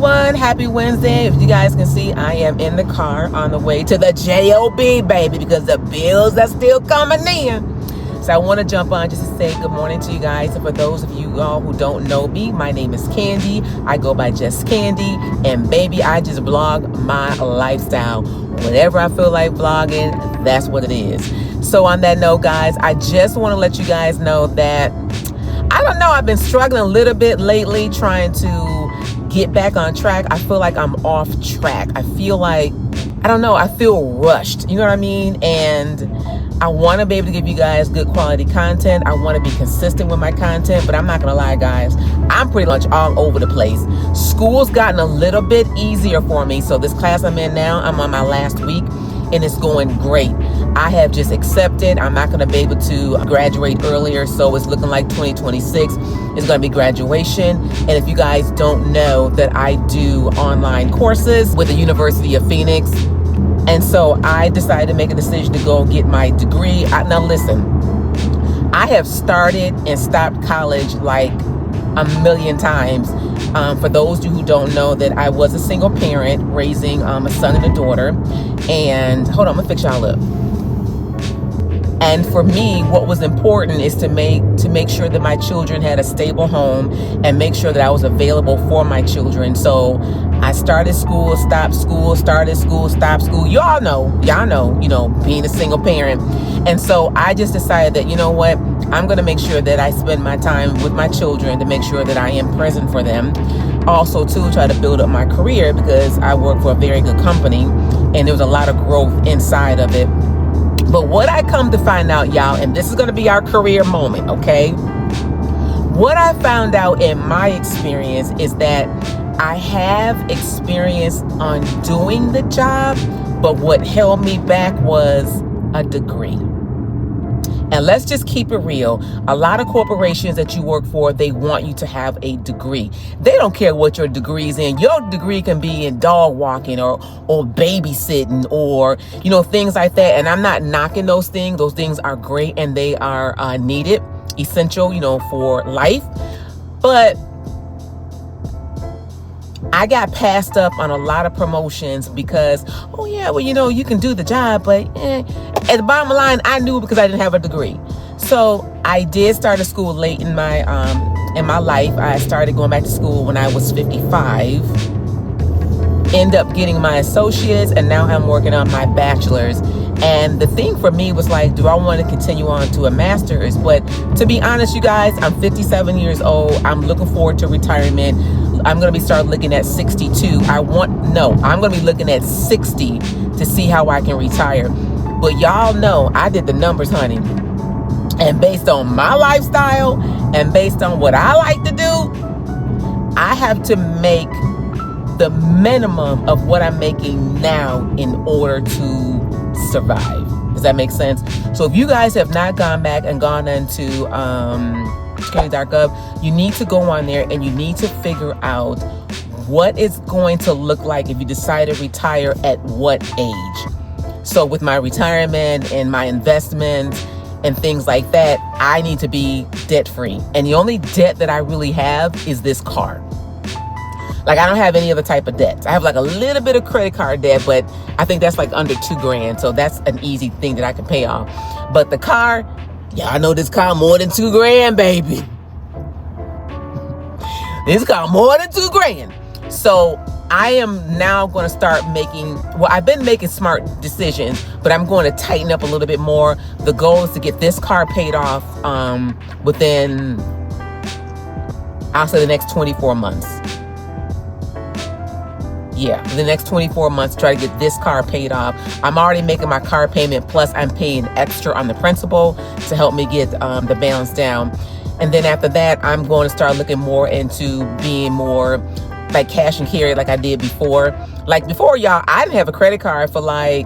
everyone, happy Wednesday. If you guys can see, I am in the car on the way to the J.O.B. baby, because the bills are still coming in. So I want to jump on just to say good morning to you guys. And for those of you all who don't know me, my name is Khandi. I go by just Khandi, and baby, I just vlog my lifestyle. Whenever I feel like vlogging, that's what it is. So on that note, guys, I just want to let you guys know that I don't know, I've been struggling a little bit lately trying to get back on track. I feel like I'm off track. I feel like, I don't know, I feel rushed. You know what I mean? And I want to be able to give you guys good quality content. I want to be consistent with my content, but I'm not going to lie, guys. I'm pretty much all over the place. School's gotten a little bit easier for me. So this class I'm in now, I'm on my last week, and it's going great. I have just accepted. I'm not going to be able to graduate earlier, so it's looking like 2026 is going to be graduation. And if you guys don't know that I do online courses with the University of Phoenix, and so I decided to make a decision to go get my degree. Now listen, I have started and stopped college like a million times. For those of you who don't know, that I was a single parent raising a son and a daughter. And hold on, I'm gonna fix y'all up. And for me, what was important is to make sure that my children had a stable home and make sure that I was available for my children. So I started school, stopped school, started school, stopped school. Y'all know, being a single parent. And so I just decided that, you know what, I'm going to make sure that I spend my time with my children to make sure that I am present for them. Also, too, try to build up my career, because I work for a very good company and there was a lot of growth inside of it. But what I come to find out, y'all, and this is going to be our career moment, okay? What I found out in my experience is that I have experience on doing the job, but what held me back was a degree. And let's just keep it real. A lot of corporations that you work for, they want you to have a degree. They don't care what your degree's in. Your degree can be in dog walking or babysitting or, things like that. And I'm not knocking those things. Those things are great and they are needed, essential, for life. But I got passed up on a lot of promotions because, you can do the job, but at the bottom line, I knew because I didn't have a degree. So I did start a school late in my life. I started going back to school when I was 55. End up getting my associates, and now I'm working on my bachelor's. And the thing for me was like, do I want to continue on to a master's? But to be honest, you guys, I'm 57 years old. I'm looking forward to retirement. I'm going to start looking at 62. I'm going to be looking at 60 to see how I can retire. But y'all know I did the numbers, honey. And based on my lifestyle and based on what I like to do, I have to make the minimum of what I'm making now in order to survive. Does that make sense? So if you guys have not gone back and gone into you need to go on there and you need to figure out what it's going to look like if you decide to retire at what age. So with my retirement and my investments and things like that, I need to be debt free. And the only debt that I really have is this car. Like, I don't have any other type of debt. I have like a little bit of credit card debt, but I think that's like under $2,000. So that's an easy thing that I can pay off. But the car, y'all know this car more than $2,000, baby. This car more than $2,000. So I am now going to start I've been making smart decisions, but I'm going to tighten up a little bit more. The goal is to get this car paid off within, I'll say, the next 24 months. Yeah, the next 24 months, try to get this car paid off. I'm already making my car payment, plus I'm paying extra on the principal to help me get the balance down. And then after that, I'm going to start looking more into being more like cash and carry like I did before. Like before, y'all, I didn't have a credit card for like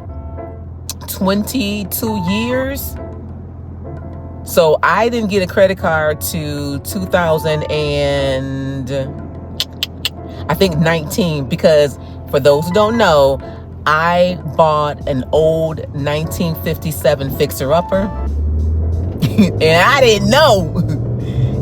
22 years. So I didn't get a credit card to 2019, because for those who don't know, I bought an old 1957 fixer-upper and I didn't know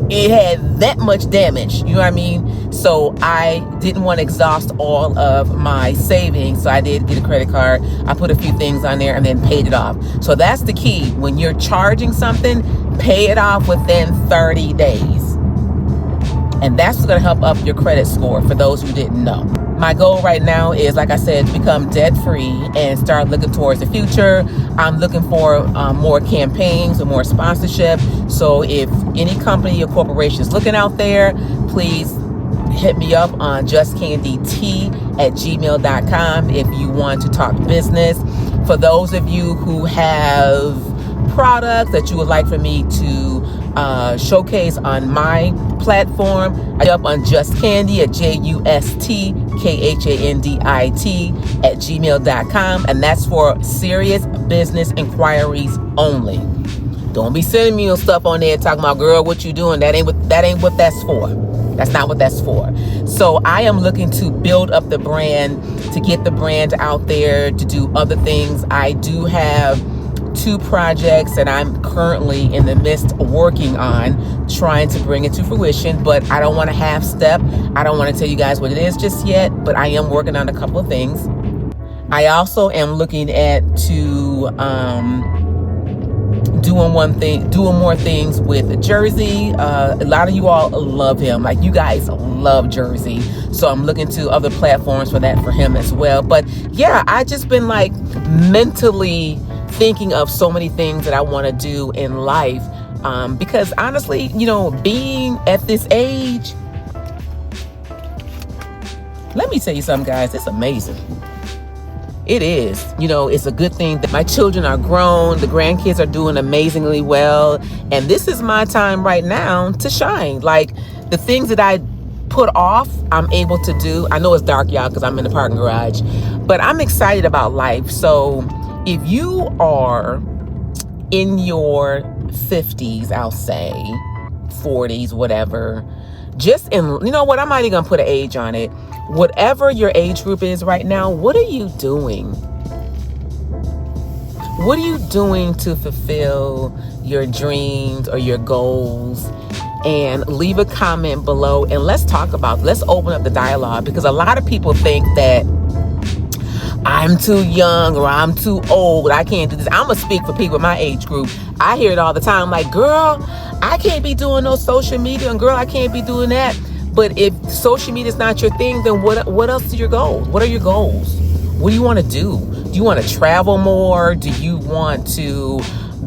it had that much damage. You know what I mean? So I didn't want to exhaust all of my savings. So I did get a credit card. I put a few things on there and then paid it off. So that's the key. When you're charging something, pay it off within 30 days. And that's going to help up your credit score for those who didn't know. My goal right now is, like I said, to become debt free and start looking towards the future. I'm looking for more campaigns and more sponsorship. So if any company or corporation is looking out there, please hit me up on justcandyt@gmail.com if you want to talk business. For those of you who have products that you would like for me to showcase on my platform, I up on justcandy at justkhandit@gmail.com, and that's for serious business inquiries only. Don't be sending me stuff on there talking about, girl, what you doing? That ain't what that's for. That's not what that's for. So I am looking to build up the brand, to get the brand out there, to do other things. I do have 2 projects that I'm currently in the midst of working on, trying to bring it to fruition, but I don't want to half step. I don't want to tell you guys what it is just yet, but I am working on a couple of things. I also am looking at doing more things with Jersey. A lot of you all love him. Like, you guys love Jersey. So I'm looking to other platforms for that for him as well. But yeah, I just been like mentally thinking of so many things that I want to do in life. Because honestly, you know, being at this age, let me tell you something, guys, it's amazing. It is. You know, it's a good thing that my children are grown, the grandkids are doing amazingly well, and this is my time right now to shine. Like, the things that I put off, I'm able to do. I know it's dark, y'all, because I'm in the parking garage, but I'm excited about life. So if you are in your 50s, I'll say 40s, whatever, just in, you know what, I'm not even gonna put an age on it. Whatever your age group is right now, what are you doing? What are you doing to fulfill your dreams or your goals? And leave a comment below and let's talk about, let's open up the dialogue, because a lot of people think that I'm too young or I'm too old, I can't do this. I'm gonna speak for people in my age group. I hear it all the time, like, girl, I can't be doing no social media, and girl, I can't be doing that. But if social media is not your thing, then what else are your goals? What are your goals? What do you want to do? Do you want to travel more? Do you want to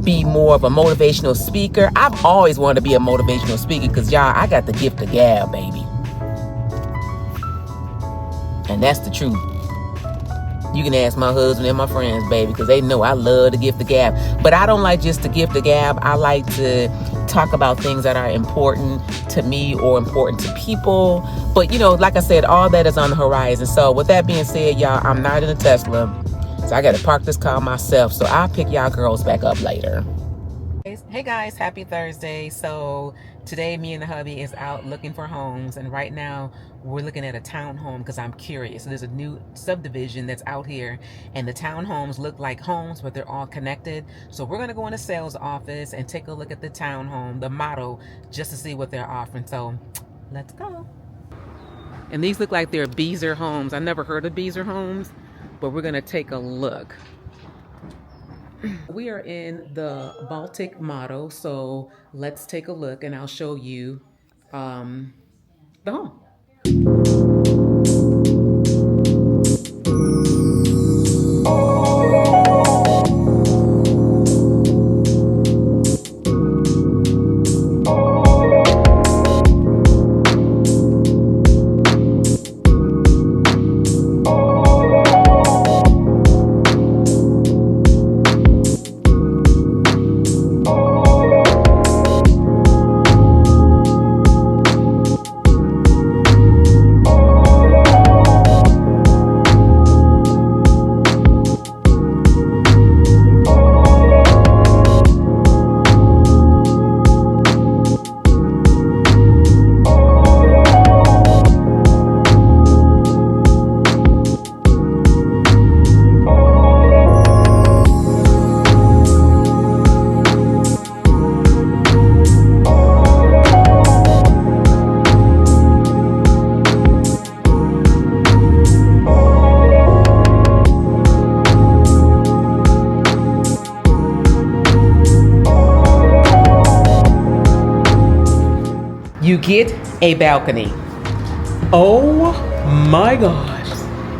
be more of a motivational speaker? I've always wanted to be a motivational speaker because, y'all, I got the gift of gab, baby. And that's the truth. You can ask my husband and my friends, baby, because they know I love the gift of gab. But I don't like just the gift of gab. I like to talk about things that are important to me or important to people. But, you know, like I said, all that is on the horizon. So with that being said, y'all, I'm not in a Tesla, so I got to park this car myself. So I'll pick y'all girls back up later. Hey guys, happy Thursday. So today me and the hubby is out looking for homes, and right now we're looking at a townhome because I'm curious. There's a new subdivision that's out here, and the townhomes look like homes, but they're all connected. So we're gonna go in the sales office and take a look at the townhome, the model, just to see what they're offering. So let's go. And these look like they're Beezer homes. I never heard of Beezer homes, but we're gonna take a look. We are in the Baltic model, so let's take a look and I'll show you the home. you get a balcony. Oh my gosh.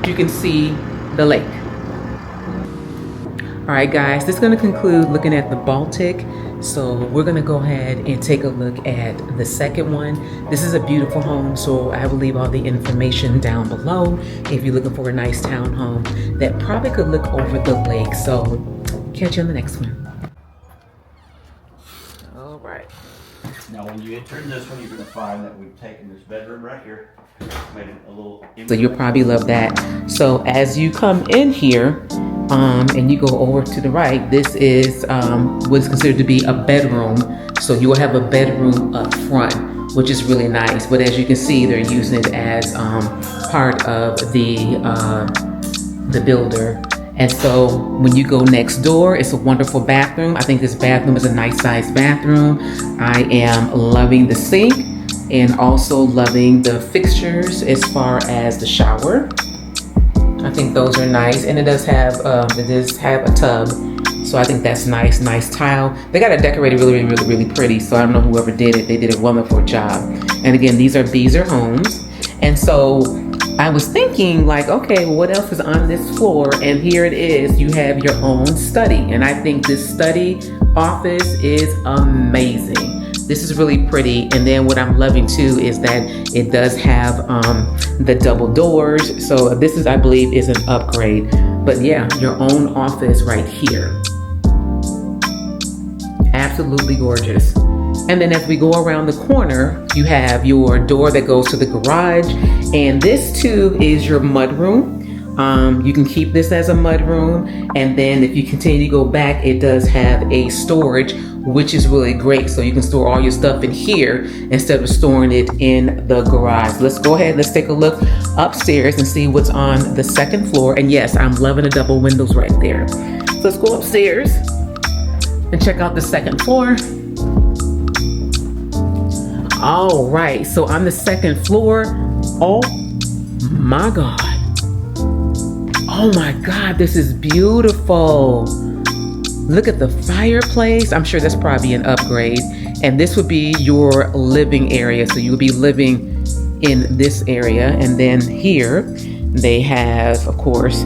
You can see the lake. All right, guys, this is going to conclude looking at the Baltic. So we're going to go ahead and take a look at the second one. This is a beautiful home, so I will leave all the information down below if you're looking for a nice townhome that probably could look over the lake. So catch you on the next one. All right. Now, when you enter in this one, you're going to find that we've taken this bedroom right here, made it a little. So you'll probably love that. So as you come in here, and you go over to the right, this is what's considered to be a bedroom. So you will have a bedroom up front, which is really nice. But as you can see, they're using it as part of the builder. And so when you go next door, it's a wonderful bathroom. I think this bathroom is a nice sized bathroom. I am loving the sink and also loving the fixtures as far as the shower. I think those are nice, and it does have a tub, so I think that's nice. Nice tile. They got it decorated really pretty. So I don't know whoever did it. They did a wonderful job. And again, these are Beezer homes, and so I was thinking like, okay, well, what else is on this floor? And here it is. You have your own study, and I think this study office is amazing. This is really pretty. And then what I'm loving too is that it does have the double doors. So this is, I believe, is an upgrade. But yeah, your own office right here. Absolutely gorgeous. And then as we go around the corner, you have your door that goes to the garage. And this too is your mudroom. You can keep this as a mudroom. And then if you continue to go back, it does have a storage, which is really great. So you can store all your stuff in here instead of storing it in the garage. Let's go ahead, let's take a look upstairs and see what's on the second floor. And yes, I'm loving the double windows right there. So let's go upstairs and check out the second floor. All right, so on the second floor, oh my God. Oh my God, this is beautiful. Look at the fireplace. I'm sure that's probably an upgrade. And this would be your living area. So you'll be living in this area. And then here they have, of course,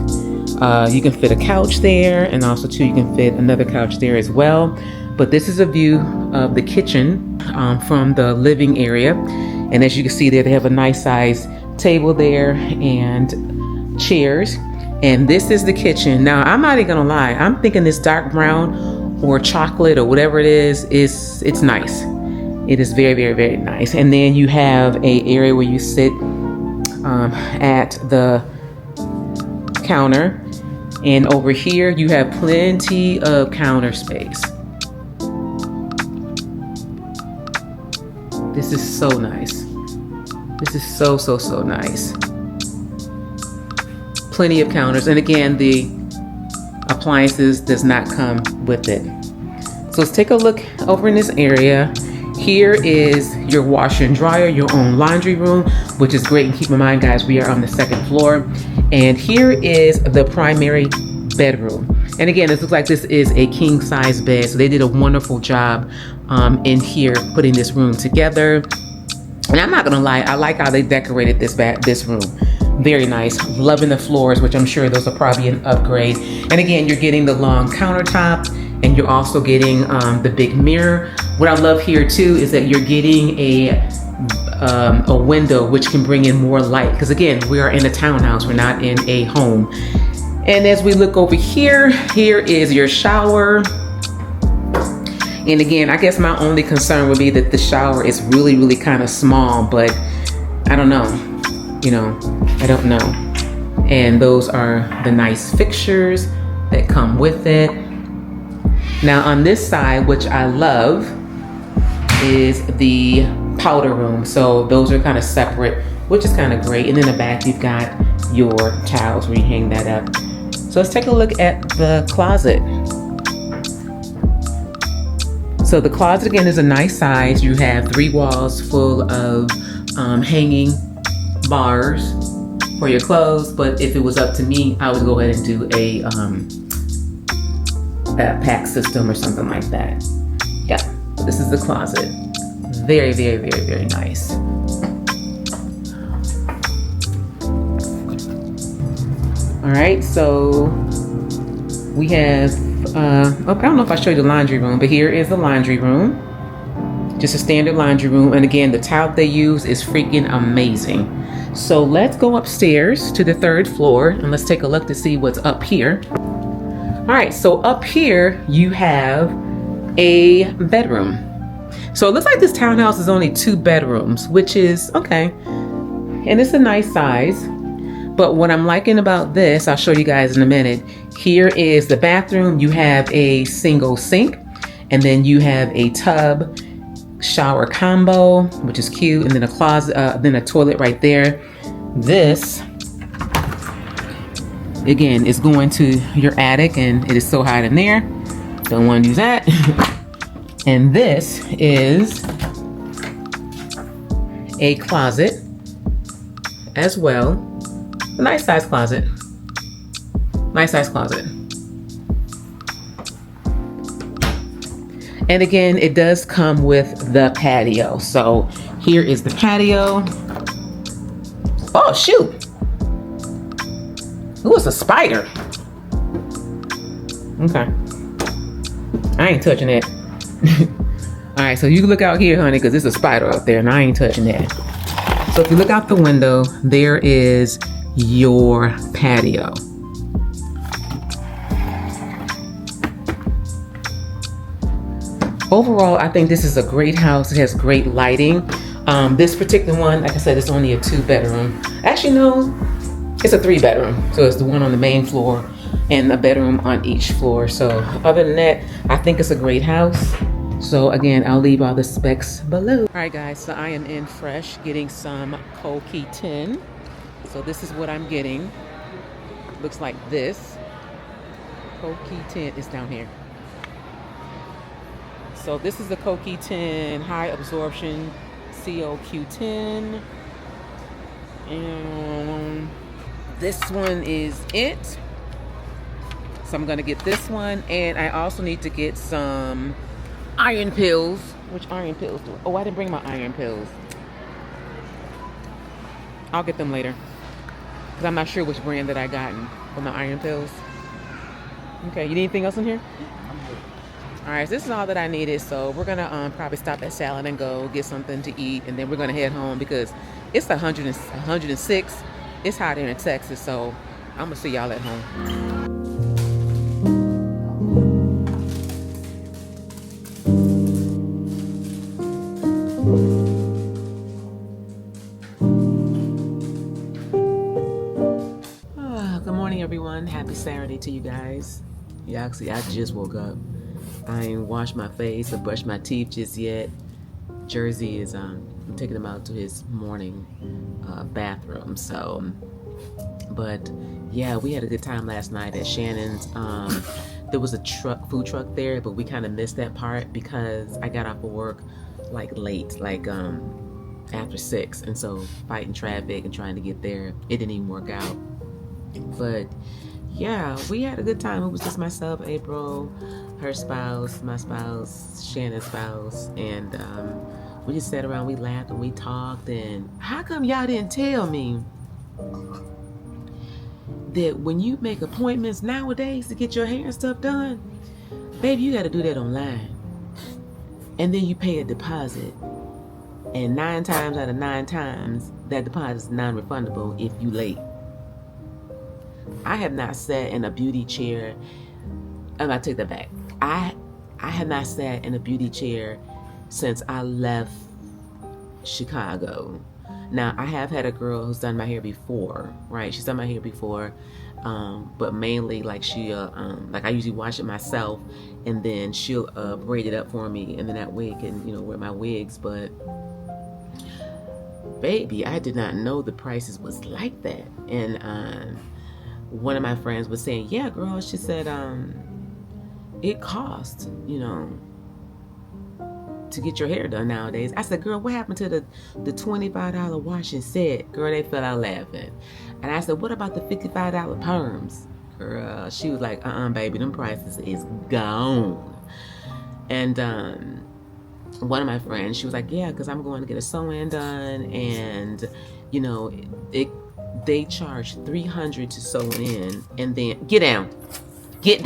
you can fit a couch there. And also too, you can fit another couch there as well. But this is a view of the kitchen from the living area. And as you can see there, they have a nice size table there and chairs. And this is the kitchen. Now, I'm not even gonna lie. I'm thinking this dark brown or chocolate or whatever it is, it's nice. It is very nice. And then you have a area where you sit at the counter. And over here, you have plenty of counter space. This is so nice. This is so nice. Plenty of counters, and again, the appliances does not come with it. So let's take a look over in this area. Here is your washer and dryer, your own laundry room, which is great. And keep in mind, guys, we are on the second floor. And here is the primary bedroom. And again, this looks like this is a king size bed. So they did a wonderful job in here putting this room together. And I'm not gonna lie, I like how they decorated this room. Very nice. Loving the floors, which I'm sure those are probably an upgrade. And again, you're getting the long countertop, and you're also getting the big mirror. What I love here too is that you're getting a window which can bring in more light. Because again, we are in a townhouse, we're not in a home. And as we look over here, here is your shower. And again, I guess my only concern would be that the shower is really kind of small, but I don't know. You know, I don't know. And those are the nice fixtures that come with it. Now on this side, which I love, is the powder room. So those are kind of separate, which is kind of great. And in the back, you've got your towels where you hang that up. So let's take a look at the closet. So the closet again is a nice size. You have 3 walls full of hanging bars for your clothes, but if it was up to me, I would go ahead and do a pack system or something like that. Yeah, this is the closet. very, very, very, very nice. All right, so we have, I don't know if I showed you the laundry room, but here is the laundry room. Just a standard laundry room. And again, the towel they use is freaking amazing. So let's go upstairs to the 3rd floor and let's take a look to see what's up here. All right, so up here you have a bedroom. So it looks like this townhouse is only 2 bedrooms, which is okay. And it's a nice size. But what I'm liking about this, I'll show you guys in a minute. Here is the bathroom. You have a single sink, and then you have a tub shower combo, which is cute, and then a closet, then a toilet right there. This, again, is going to your attic, and it is so hot in there. Don't want to use that. And this is a closet as well. A nice size closet. Nice size closet. And again, it does come with the patio. So here is the patio. Oh, shoot. Ooh, it's a spider. Okay. I ain't touching that. All right, so you look out here, honey, because there's a spider up there, and I ain't touching that. So if you look out the window, there is your patio. Overall, I think this is a great house. It has great lighting. This particular one, like I said, it's only a 2-bedroom. Actually, no, it's a 3-bedroom. So it's the one on the main floor and a bedroom on each floor. So other than that, I think it's a great house. So again, I'll leave all the specs below. All right, guys, so I am in Fresh getting some Khandi Kanes. So this is what I'm getting. Looks like this. Khandi Kanes is down here. So this is the Khandi Kanes high absorption COQ10. And this one is it. So I'm gonna get this one, and I also need to get some iron pills. Which iron pills do? Oh, I didn't bring my iron pills. I'll get them later, because I'm not sure which brand that I gotten from the iron pills. Okay, you need anything else in here? All right, so this is all that I needed. So we're gonna probably stop at Salad and Go, get something to eat, and then we're gonna head home because it's 106. It's hot here in Texas, so I'm gonna see y'all at home. Good morning, everyone. Happy Saturday to you guys. Yeah, actually, I just woke up. I ain't washed my face or brushed my teeth just yet. Jersey is, I'm taking him out to his morning bathroom. So, but yeah, we had a good time last night at Shannon's. There was a food truck there, but we kind of missed that part because I got off of work like late, like after 6, and so fighting traffic and trying to get there, it didn't even work out. But yeah, we had a good time. It was just myself, April, her spouse, my spouse, Shannon's spouse, and we just sat around, we laughed and we talked. And how come y'all didn't tell me that when you make appointments nowadays to get your hair and stuff done, baby, you got to do that online, and then you pay a deposit, and 9 times out of 9 times that deposit is non-refundable if you late. I have not sat in a beauty chair. I take that back. I have not sat in a beauty chair since I left Chicago. Now, I have had a girl who's done my hair before, right? She's done my hair before, but mainly like like I usually wash it myself, and then she'll braid it up for me, and then that way I can, wear my wigs. But baby, I did not know the prices was like that. And one of my friends was saying, yeah, girl, she said, it costs, to get your hair done nowadays. I said, girl, what happened to the $25 wash and set? Girl, they fell out laughing. And I said, what about the $55 perms? Girl, she was like, baby, them prices is gone. And one of my friends, she was like, yeah, because I'm going to get a sew-in done, and you know, they charge $300 to sew it in, and then get down. They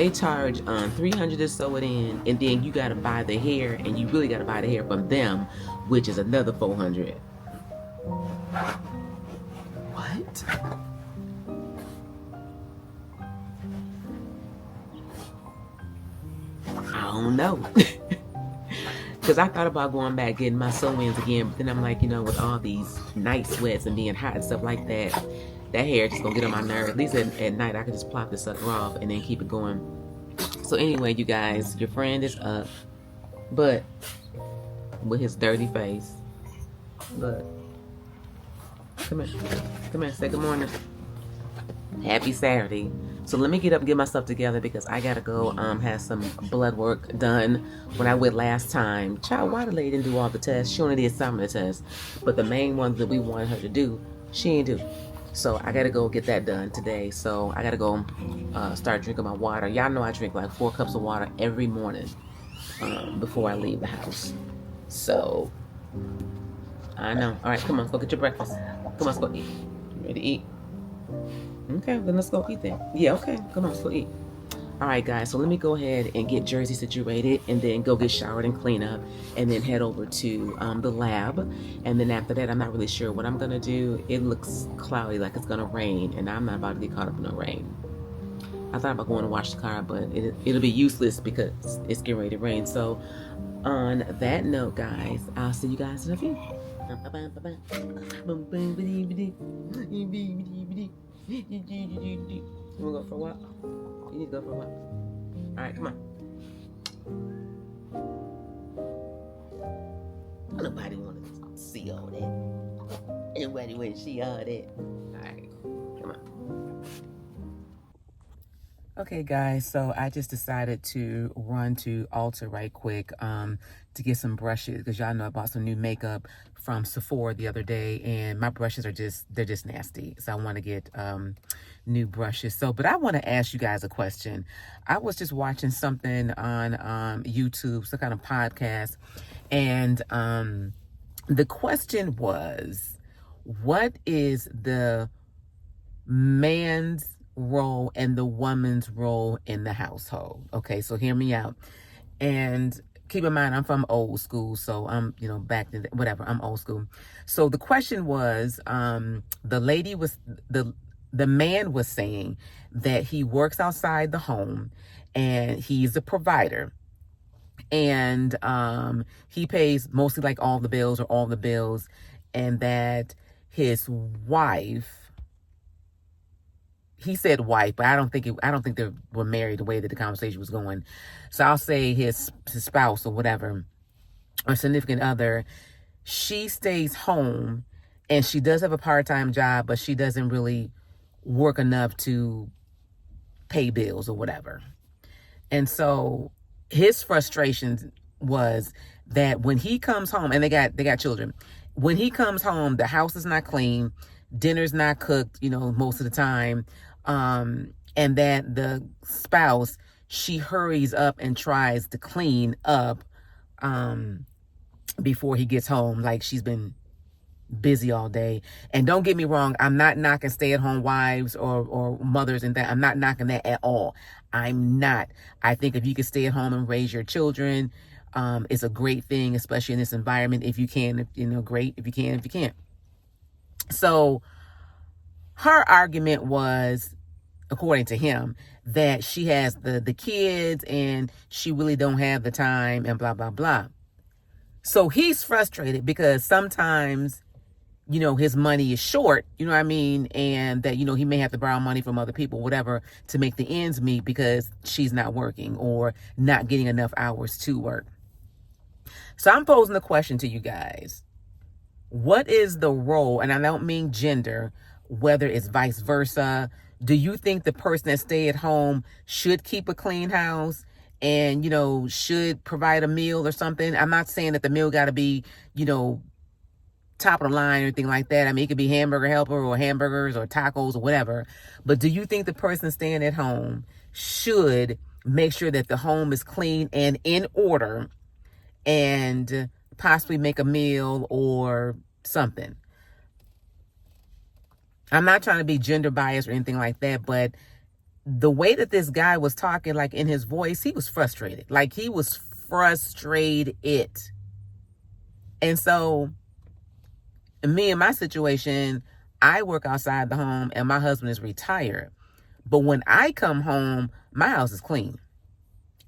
charge $300 to sew it in, and then you gotta buy the hair, and you really gotta buy the hair from them, which is another $400. What? I don't know. Because I thought about going back getting my sew-ins again, but then I'm like, you know, with all these night sweats and being hot and stuff like that, that hair just gonna get on my nerves. At least at night I could just plop the sucker off and then keep it going. So anyway, you guys, your friend is up, but with his dirty face. Look, come here, say good morning. Happy Saturday. So let me get up and get myself together because I gotta go have some blood work done. When I went last time, child, why the lady didn't do all the tests? She only did some of the tests, but the main ones that we wanted her to do, she ain't do. So I gotta go get that done today. So I gotta go start drinking my water. Y'all know I drink like 4 cups of water every morning before I leave the house. So I know. All right, come on, let's go get your breakfast. Come on, let's go eat. You ready to eat? Okay, then let's go eat then. Yeah, okay, come on, let's go eat. All right, guys, so let me go ahead and get Jersey situated and then go get showered and clean up and then head over to the lab. And then after that, I'm not really sure what I'm gonna do. It looks cloudy, like it's gonna rain, and I'm not about to get caught up in the rain. I thought about going to wash the car, but it'll be useless because it's getting ready to rain. So on that note, guys, I'll see you guys in a few. You wanna go for a walk? You need to go for a walk. Alright, come on. Nobody wanna see all that. Nobody wanna see all that. Alright, come on. Okay, guys, so I just decided to run to Ulta right quick to get some brushes, because y'all know I bought some new makeup from Sephora the other day, and my brushes are they're just nasty. So I want to get new brushes. So, but I want to ask you guys a question. I was just watching something on YouTube, some kind of podcast, and the question was, what is the man's role and the woman's role in the household? Okay, so hear me out. And keep in mind, I'm from old school, so I'm, you know, back to whatever, I'm old school. So the question was, the man was saying that he works outside the home and he's a provider, and he pays mostly like all the bills, and that his wife, he said wife, but I don't think they were married the way that the conversation was going. So I'll say his spouse or whatever, or significant other, she stays home and she does have a part-time job, but she doesn't really work enough to pay bills or whatever. And so his frustration was that when he comes home, and they got children, when he comes home, the house is not clean, dinner's not cooked, you know, most of the time. And that the spouse, she hurries up and tries to clean up before he gets home, like she's been busy all day. And don't get me wrong, I'm not knocking stay-at-home wives or mothers and that. I'm not knocking that at all. I'm not. I think if you can stay at home and raise your children, it's a great thing, especially in this environment. If you can, you know, great. If you can't. So her argument was, according to him, that she has the kids and she really don't have the time and blah, blah, blah. So he's frustrated because sometimes, you know, his money is short, you know what I mean? And that, you know, he may have to borrow money from other people, whatever, to make the ends meet because she's not working or not getting enough hours to work. So I'm posing the question to you guys. What is the role, and I don't mean gender, whether it's vice versa. Do you think the person that stay at home should keep a clean house and, you know, should provide a meal or something? I'm not saying that the meal got to be, you know, top of the line or anything like that. I mean, it could be hamburger helper or hamburgers or tacos or whatever. But do you think the person staying at home should make sure that the home is clean and in order and possibly make a meal or something? I'm not trying to be gender biased or anything like that, but the way that this guy was talking, like in his voice, he was frustrated. Like he was frustrated. And so me and my situation, I work outside the home and my husband is retired. But when I come home, my house is clean.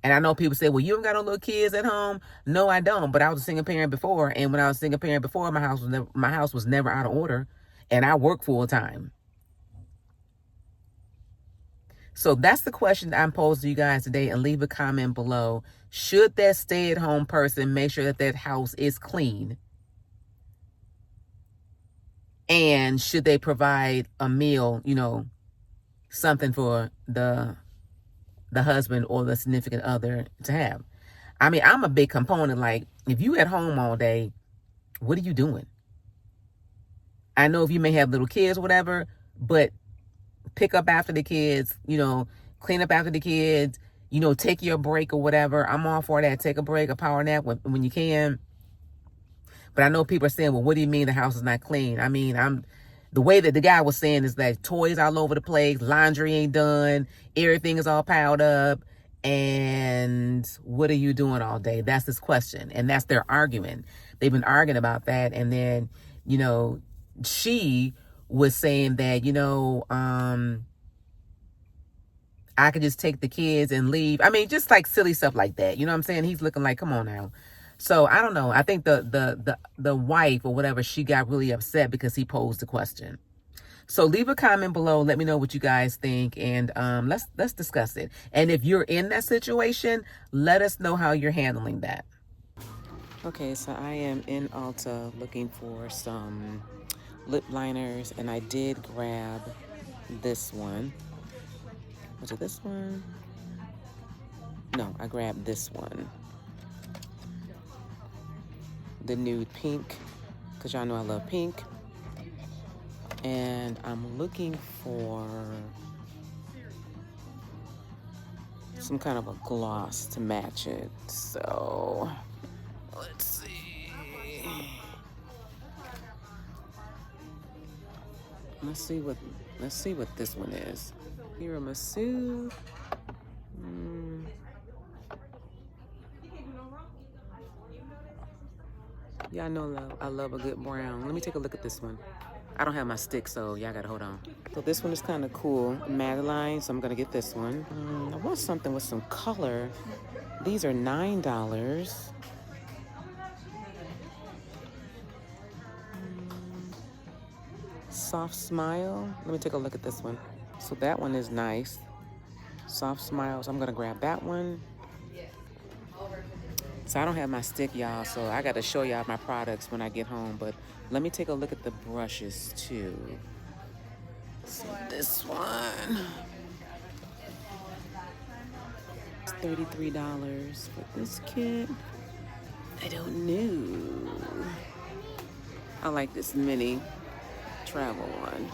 And I know people say, well, you don't got no little kids at home. No, I don't. But I was a single parent before. And when I was a single parent before, my house was never out of order. And I work full time. So that's the question that I'm posing to you guys today, and leave a comment below. Should that stay-at-home person make sure that that house is clean? And should they provide a meal, you know, something for the husband or the significant other to have? I mean, I'm a big component. Like, if you at home all day, what are you doing? I know if you may have little kids or whatever, but pick up after the kids, you know, clean up after the kids, you know, take your break or whatever. I'm all for that. Take a break, a power nap when you can. But I know people are saying, well, what do you mean the house is not clean? I mean, the way that the guy was saying is that toys all over the place, laundry ain't done, everything is all piled up. And what are you doing all day? That's his question. And that's their argument. They've been arguing about that. And then, you know, she was saying that, you know, I could just take the kids and leave. I mean, just like silly stuff like that. You know what I'm saying? He's looking like, come on now. So I don't know. I think the wife or whatever, she got really upset because he posed the question. So leave a comment below. Let me know what you guys think, and let's discuss it. And if you're in that situation, let us know how you're handling that. Okay, so I am in Ulta looking for some lip liners, and I did grab this one. Was it this one? No, I grabbed this one. The nude pink, because y'all know I love pink. And I'm looking for some kind of a gloss to match it. So let's see. Let's see what this one is. Tiramisu. Y'all know I love a good brown. Let me take a look at this one. I don't have my stick, so y'all gotta hold on. So this one is kind of cool, Madeline, so I'm gonna get this one. I want something with some color. These are $9. Soft Smile. Let me take a look at this one. So that one is nice. Soft Smile, so I'm gonna grab that one. So I don't have my stick, y'all, so I got to show y'all my products when I get home. But let me take a look at the brushes, too. So this one. It's $33 for this kit. I don't know. I like this mini travel one.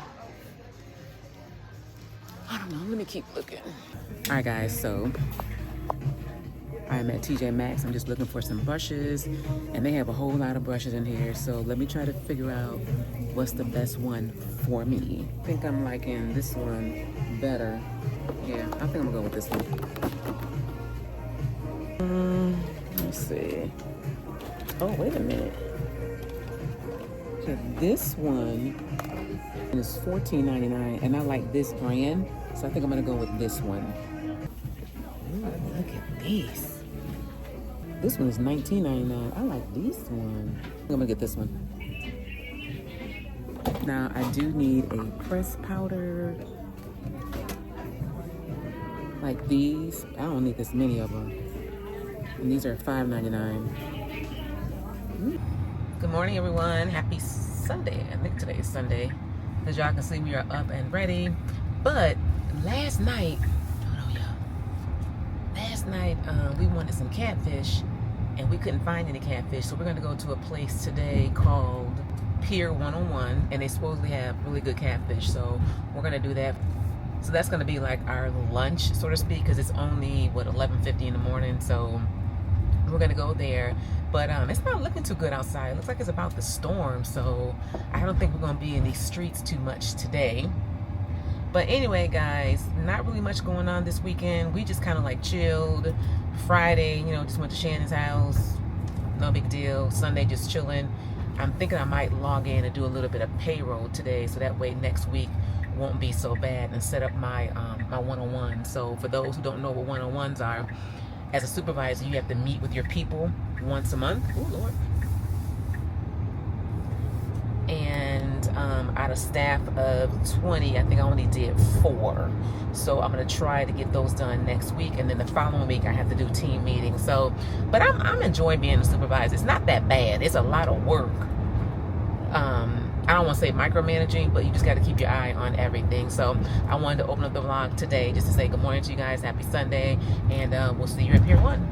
I don't know. Let me keep looking. All right, guys, so I'm at TJ Maxx. I'm just looking for some brushes, and they have a whole lot of brushes in here. So let me try to figure out what's the best one for me. I think I'm liking this one better. Yeah, I think I'm gonna go with this one. Let's see. Oh, wait a minute. Okay, this one is $14.99, and I like this brand, so I think I'm gonna go with this one. Ooh, look at these. This one is $19.99. I like this one. I'm gonna get this one. Now, I do need a pressed powder. Like these. I don't need this many of them. And these are $5.99. Good morning, everyone. Happy Sunday. I think today is Sunday. As y'all can see, we are up and ready. But last night, we wanted some catfish, and we couldn't find any catfish, so we're going to go to a place today called Pier 101, and they supposedly have really good catfish, so we're gonna do that. So that's gonna be like our lunch, so to speak, because it's only, what, 11:50 in the morning, so we're gonna go there. But it's not looking too good outside. It looks like it's about to storm, so I don't think we're gonna be in these streets too much today. But anyway, guys, not really much going on this weekend. We just kind of like chilled. Friday, you know, just went to Shannon's house. No big deal. Sunday, just chilling. I'm thinking I might log in and do a little bit of payroll today, so that way next week won't be so bad, and set up my my one-on-one. So for those who don't know what one-on-ones are, as a supervisor, you have to meet with your people once a month. Oh Lord. And out of staff of 20, I think I only did 4. So I'm gonna try to get those done next week, and then the following week I have to do team meetings. So, but I'm enjoying being a supervisor. It's not that bad. It's a lot of work. I don't want to say micromanaging, but you just got to keep your eye on everything. So I wanted to open up the vlog today just to say good morning to you guys. Happy Sunday, and we'll see you at Pier 1.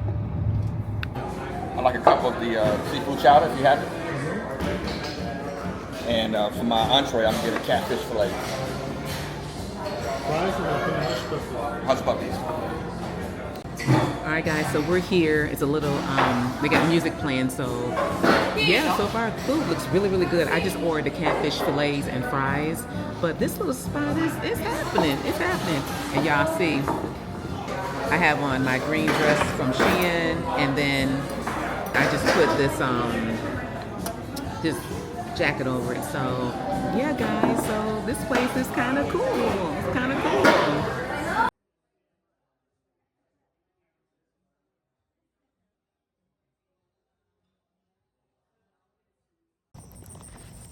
I'd like a cup of the seafood chowder if you have it. And for my entree, I'm gonna get a catfish fillet. Fries and Hush puppies. All right, guys, so we're here. It's a little, they got music playing, so yeah, so far the food looks really, really good. I just ordered the catfish fillets and fries, but this little spot it's happening. It's happening. And y'all see, I have on my green dress from Shein, and then I just put this jacket over it. So yeah, guys, so this place is kind of cool. It's kind of cool.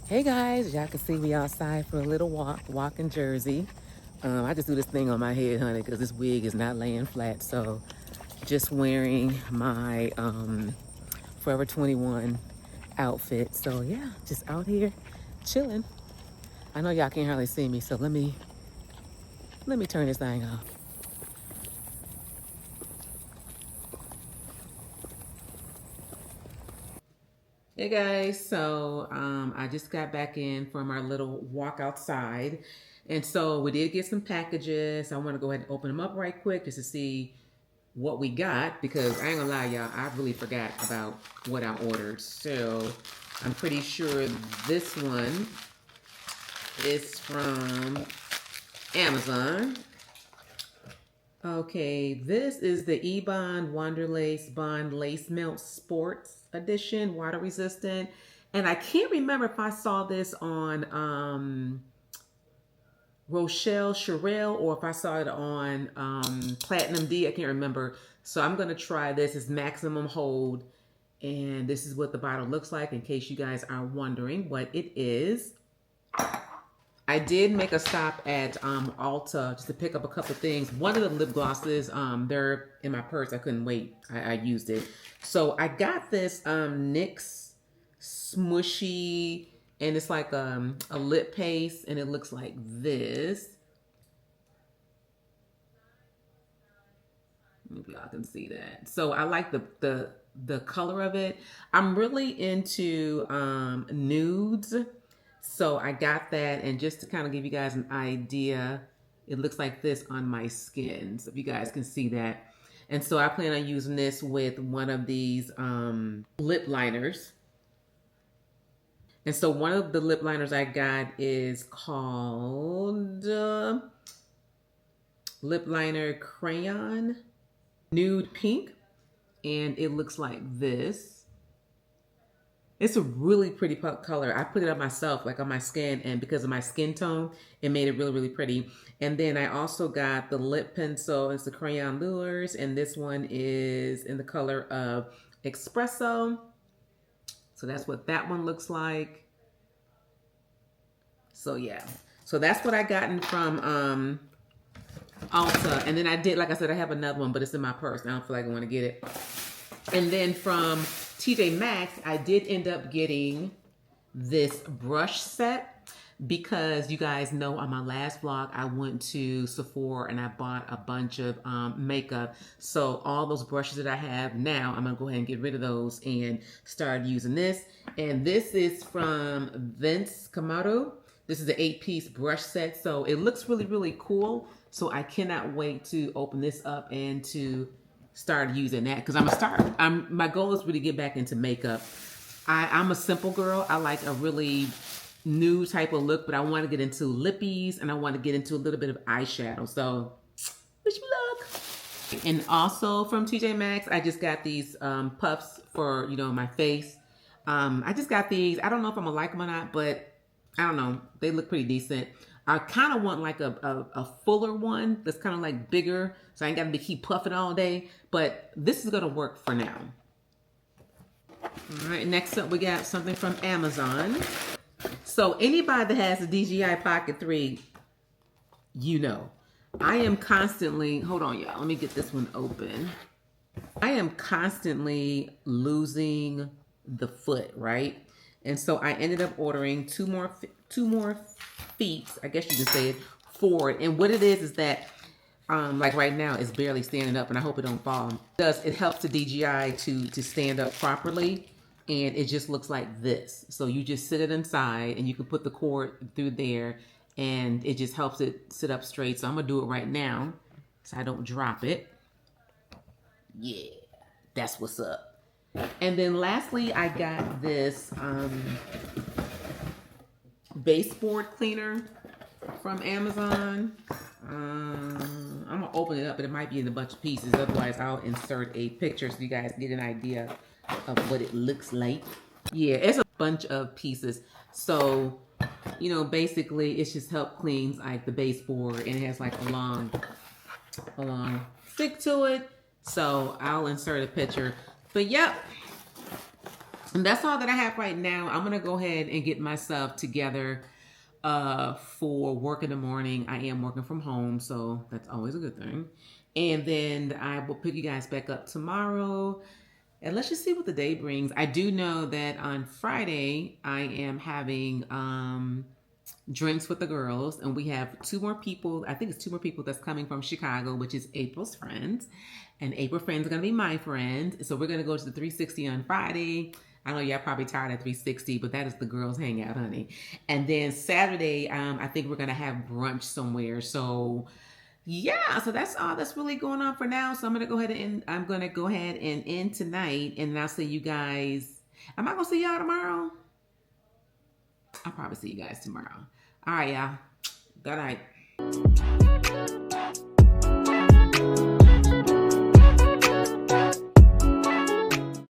Hey guys, y'all can see me outside for a little walk in Jersey. I just do this thing on my head, honey, because this wig is not laying flat. So just wearing my Forever 21 outfit. So yeah, just out here chilling. I know y'all can't hardly see me, so let me turn this thing off. Hey guys, so I just got back in from our little walk outside, and so we did get some packages. I want to go ahead and open them up right quick just to see what we got, because I ain't gonna lie, y'all, I really forgot about what I ordered. So I'm pretty sure this one is from Amazon. Okay, this is the Ebond Wanderlace Bond Lace Melt Sports Edition, water resistant. And I can't remember if I saw this on Rochelle Sherrill or if I saw it on Platinum D. I can't remember. So I'm gonna try this. It's maximum hold, and this is what the bottle looks like, in case you guys are wondering what it is. I did make a stop at Ulta just to pick up a couple things. One of the lip glosses, they're in my purse. I couldn't wait. I used it. So I got this NYX Smushy, and it's like a lip paste, and it looks like this. Maybe y'all can see that. So I like the color of it. I'm really into nudes. So I got that, and just to kind of give you guys an idea, it looks like this on my skin. So if you guys can see that. And so I plan on using this with one of these lip liners. And so one of the lip liners I got is called Lip Liner Crayon Nude Pink. And it looks like this. It's a really pretty color. I put it on myself, like on my skin, and because of my skin tone, it made it really, really pretty. And then I also got the lip pencil. It's the Crayon Lures, and this one is in the color of Espresso. So that's what that one looks like. So yeah. So that's what I gotten from Ulta. And then I did, like I said, I have another one, but it's in my purse. I don't feel like I want to get it. And then from TJ Maxx, I did end up getting this brush set. because you guys know on my last vlog, I went to Sephora and I bought a bunch of makeup. So all those brushes that I have now, I'm gonna go ahead and get rid of those and start using this. And this is from Vince Camuto. This is an 8-piece brush set. So it looks really, really cool. So I cannot wait to open this up and to start using that, because my goal is really to get back into makeup. I'm a simple girl. I like a really nude type of look, but I want to get into lippies and I want to get into a little bit of eyeshadow. So wish me luck. And also from TJ Maxx, I just got these puffs for, my face. I just got these. I don't know if I'm gonna like them or not, but I don't know. They look pretty decent. I kind of want like a fuller one that's kind of like bigger, so I ain't got to keep puffing all day. But this is gonna work for now. All right, next up we got something from Amazon. So anybody that has a DJI Pocket 3, I am constantly, hold on y'all, let me get this one open. I am constantly losing the foot, right? And so I ended up ordering two more feet, I guess you can say it, forward. And what it is that, like right now, it's barely standing up, and I hope it don't fall. It helps the DJI to stand up properly, and it just looks like this. So you just sit it inside, and you can put the cord through there, and it just helps it sit up straight. So I'm gonna do it right now, so I don't drop it. Yeah, that's what's up. And then lastly, I got this baseboard cleaner from Amazon. I'm gonna open it up, but it might be in a bunch of pieces. Otherwise, I'll insert a picture so you guys get an idea of what it looks like. Yeah, it's a bunch of pieces. So, basically, it's just help cleans like the baseboard, and it has like a long stick to it. So I'll insert a picture. But yep, and that's all that I have right now. I'm gonna go ahead and get myself together for work in the morning. I am working from home, so that's always a good thing. And then I will pick you guys back up tomorrow, and let's just see what the day brings. I do know that on Friday I am having drinks with the girls, and we have 2 more people. I think it's 2 more people that's coming from Chicago, which is April's friends. And April's friends are going to be my friends. So we're going to go to the 360 on Friday. I know y'all probably tired of 360, but that is the girls' hangout, honey. And then Saturday, I think we're going to have brunch somewhere. So yeah, so that's all that's really going on for now. So I'm going to go ahead and end tonight. And I'll see you guys. Am I going to see y'all tomorrow? I'll probably see you guys tomorrow. All right, y'all. Good night.